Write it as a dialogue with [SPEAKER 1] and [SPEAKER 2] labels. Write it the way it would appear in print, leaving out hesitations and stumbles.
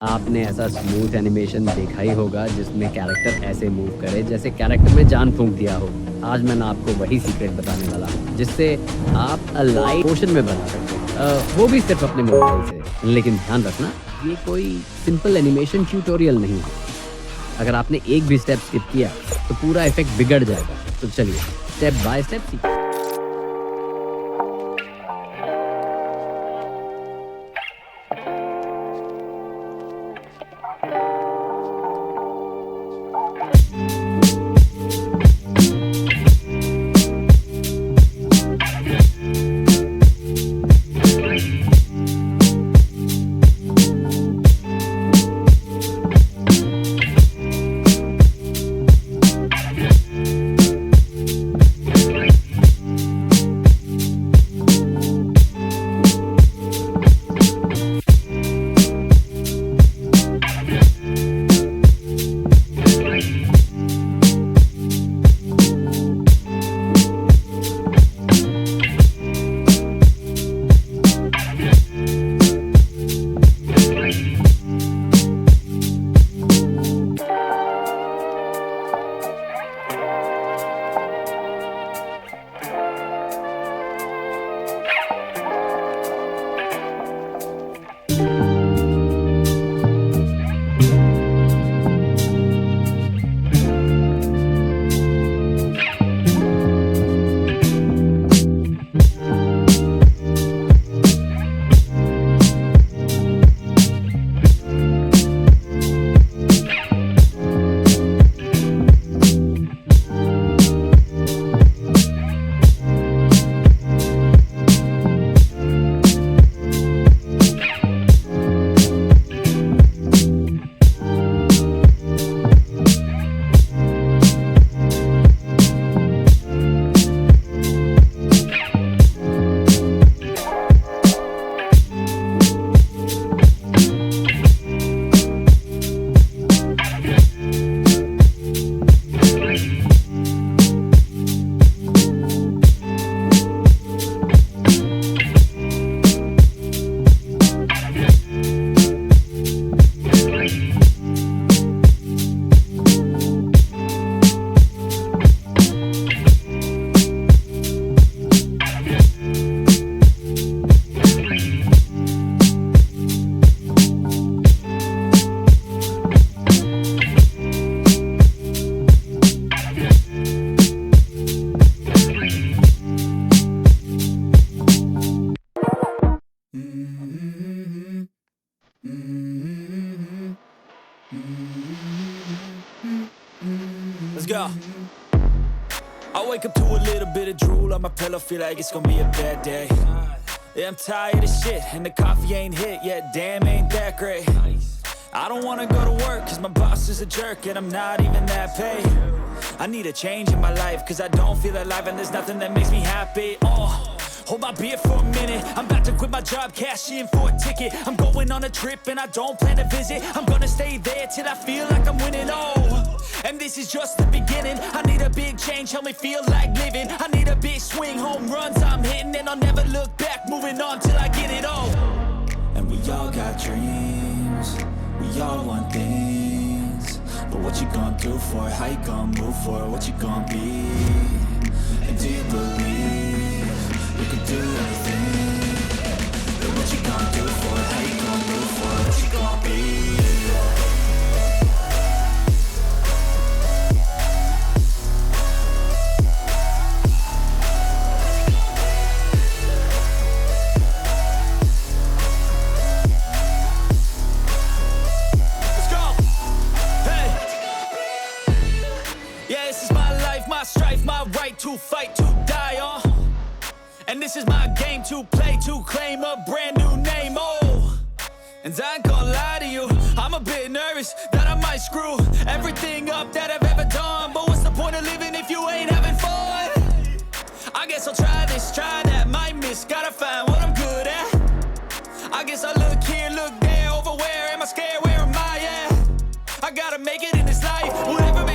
[SPEAKER 1] आपने ऐसा smooth animation देखा ही होगा जिसमें कैरेक्टर ऐसे मूव करे जैसे कैरेक्टर में जान फूंक दिया हो। आज मैं ना आपको वही सीक्रेट बताने वाला हूँ जिससे आप अलाइट मोशन में बना सकते हैं, वो भी सिर्फ अपने मोबाइल से। लेकिन ध्यान रखना, ये कोई सिंपल एनिमेशन ट्यूटोरियल नहीं है। अगर आपने एक भी स्टेप स्किप किया तो पूरा इफेक्ट बिगड़ जाएगा। तो चलिए स्टेप बाय स्टेप सीखते हैं।
[SPEAKER 2] Let's go. I wake up to a little bit of drool on my pillow, feel like it's gonna be a bad day. Yeah, I'm tired of shit, and the coffee ain't hit yet, damn, ain't that great. I don't wanna go to work, cause my boss is a jerk, and I'm not even that paid. I need a change in my life, cause I don't feel alive, and there's nothing that makes me happy. Hold my beer for a minute, I'm about to quit my job, cash in for a ticket. I'm going on a trip and I don't plan to visit. I'm gonna stay there till I feel like I'm winning, and this is just the beginning. I need a big change, help me feel like living. I need a big swing, home runs I'm hitting, and I'll never look back, moving on till I get it all. And we all got dreams, we all want things, but what you gonna do for it? How you gonna move for it? What you gonna be? And do you believe you can do anything? But what you gonna do for it? How you gonna move for it? What you gonna be? To fight, to die on, and this is my game to play, to claim a brand new name, and I ain't gonna lie to you, I'm a bit nervous that I might screw everything up that I've ever done, but what's the point of living if you ain't having fun? I guess I'll try this, try that, might miss, gotta find what I'm good at. I guess I look here, look there, over where am I scared, where am I at? I gotta make it in this life, whatever